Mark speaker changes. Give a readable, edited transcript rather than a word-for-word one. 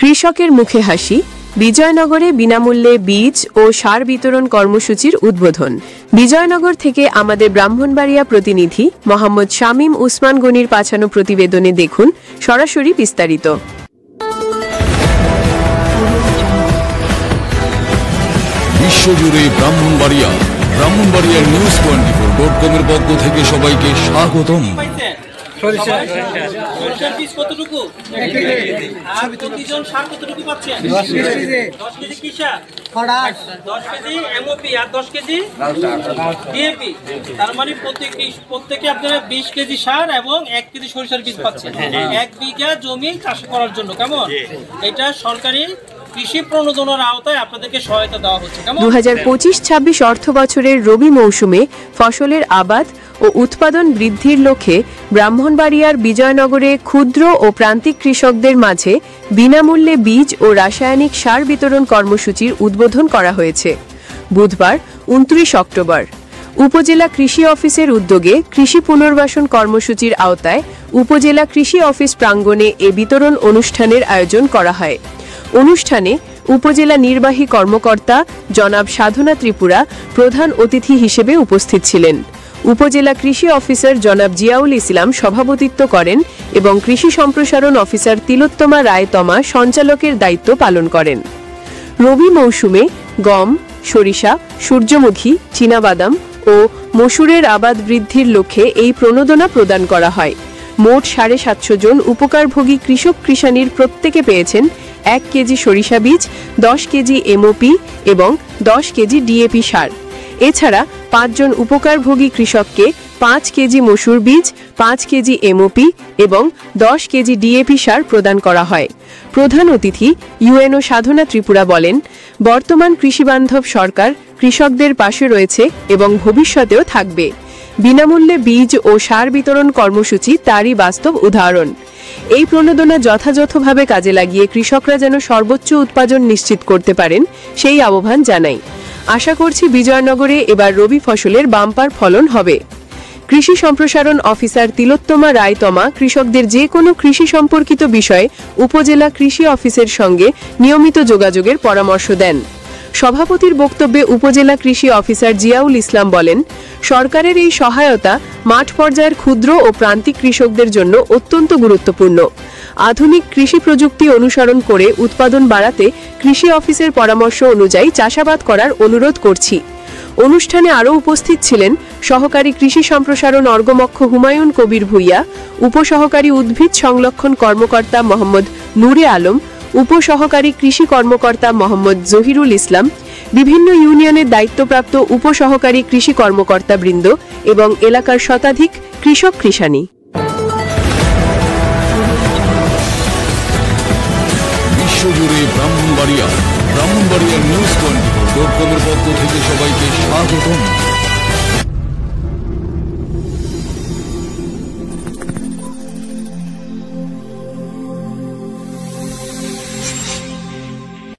Speaker 1: কৃষকের মুখে হাসি, বিজয়নগরে বিনামূল্যে বীজ ও সার বিতরণ কর্মসূচির উদ্বোধন। বিজয়নগর থেকে আমাদের ব্রাহ্মণবাড়িয়া প্রতিনিধি মোহাম্মদ শামীম উসমান গনির পাঠানো প্রতিবেদনে দেখুন সরাসরি বিস্তারিত।
Speaker 2: বিশ্বজুড়ে ব্রাহ্মণবাড়িয়া news24.com এর পক্ষ থেকে সবাইকে স্বাগতম।
Speaker 3: সরিষার বীজ কতটুকু? 1 কেজি। আর প্রতিজন সার কতটুকু পাচ্ছেন? 10 কেজি। 10 কেজি কি সার? 10 কেজি এমওপি আর 10 কেজি ডিএপি। তার মানে প্রত্যেকে আপনারা 20 কেজি সার এবং 1 কেজি সরিষার বীজ পাচ্ছেন 1 বিঘা জমি চাষ করার জন্য। কেমন? এটা সরকারি কৃষি প্রণোদনার আওতায় আপনাদেরকে সহায়তা দেওয়া হচ্ছে।
Speaker 1: 2025-26 অর্থ বছরের রবি মৌসুমে ফসলের আবাদ ও উৎপাদন বৃদ্ধির লক্ষ্যে ব্রাহ্মণবাড়িয়ার বিজয়নগরে ক্ষুদ্র ও প্রান্তিক কৃষকদের মাঝে বিনামূল্যে বীজ ও রাসায়নিক সার বিতরণ কর্মসূচির উদ্বোধন করা হয়েছে বুধবার 29 অক্টোবর। উপজেলা কৃষি অফিসের উদ্যোগে কৃষি পুনর্বাসন কর্মসূচির আওতায় উপজেলা কৃষি অফিস প্রাঙ্গণে এ বিতরণ অনুষ্ঠানের আয়োজন করা হয়। অনুষ্ঠানে উপজেলা নির্বাহী কর্মকর্তা জনাব সাধনা ত্রিপুরা প্রধান অতিথি হিসেবে উপস্থিত ছিলেন। উপজেলা কৃষি অফিসার জনাব জিয়াউল ইসলাম সভাপতিত্ব করেন এবং কৃষি সম্প্রসারণ অফিসার তিলোত্তমা রায় তমা সঞ্চালকের দায়িত্ব পালন করেন। রবি মৌসুমে গম, সরিষা, সূর্যমুখী, চীনাবাদাম ও মসুরের আবাদ বৃদ্ধির লক্ষ্যে এই প্রণোদনা প্রদান করা হয়। মোট 750 জন উপকারভোগী কৃষক কৃষানীর প্রত্যেকে পেয়েছেন 1 কেজি সরিষা বীজ, 10 কেজি এমওপি এবং 10 কেজি ডিএপি সার। এছাড়া 5 জন উপকারভোগী কৃষককে 5 কেজি মসুর বীজ, 5 কেজি এমওপি এবং 10 কেজি ডিএপি সার প্রদান করা হয়। প্রধান অতিথি ইউএনও সাধনা ত্রিপুরা বলেন, বর্তমান কৃষিবান্ধব সরকার কৃষকদের পাশে রয়েছে এবং ভবিষ্যতেও থাকবে। বিনামূল্যে বীজ ও সার বিতরণ কর্মসূচি তারই বাস্তব উদাহরণ। এই প্রণোদনা যথাযথভাবে কাজে লাগিয়ে কৃষকরা যেন সর্বোচ্চ উৎপাদন নিশ্চিত করতে পারেন সেই আহ্বান জানাই। আশা করছি বিজয়নগরে এবার রবি ফসলের বাম্পার ফলন হবে। কৃষি সম্প্রসারণ অফিসার তিলোত্তমা রায় তমা কৃষকদের যে কোনো কৃষি সম্পর্কিত বিষয়ে উপজেলা কৃষি অফিসের সঙ্গে নিয়মিত যোগাযোগের পরামর্শ দেন। সভাপতির বক্তব্যে উপজেলা কৃষি অফিসার জিয়াউল ইসলাম বলেন, সরকারের এই সহায়তা মাঠ পর্যায়ের ক্ষুদ্র ও প্রান্তিক কৃষকদের জন্য অত্যন্ত গুরুত্বপূর্ণ। আধুনিক কৃষি প্রযুক্তি অনুসরণ করে উৎপাদন বাড়াতে কৃষি অফিসের পরামর্শ অনুযায়ী চাষাবাদ করার অনুরোধ করছি। অনুষ্ঠানে আরও উপস্থিত ছিলেন সহকারী কৃষি সম্প্রসারণ অর্গমক্ষ হুমায়ুন কবির ভুইয়া, উপসহকারী উদ্ভিদ সংরক্ষণ কর্মকর্তা মোহাম্মদ নূরে আলম, উপসহকারী কৃষি কর্মকর্তা মোহাম্মদ জহিরুল ইসলাম, বিভিন্ন ইউনিয়নের দায়িত্বপ্রাপ্ত উপসহকারী কৃষি কর্মকর্তা বৃন্দ এবং এলাকার শতাধিক কৃষক কৃষানী।
Speaker 2: বিশ্বজুড়ে ব্রাহ্মণবাড়িয়া news24.com এর পক্ষ থেকে সবাইকে স্বাগতম।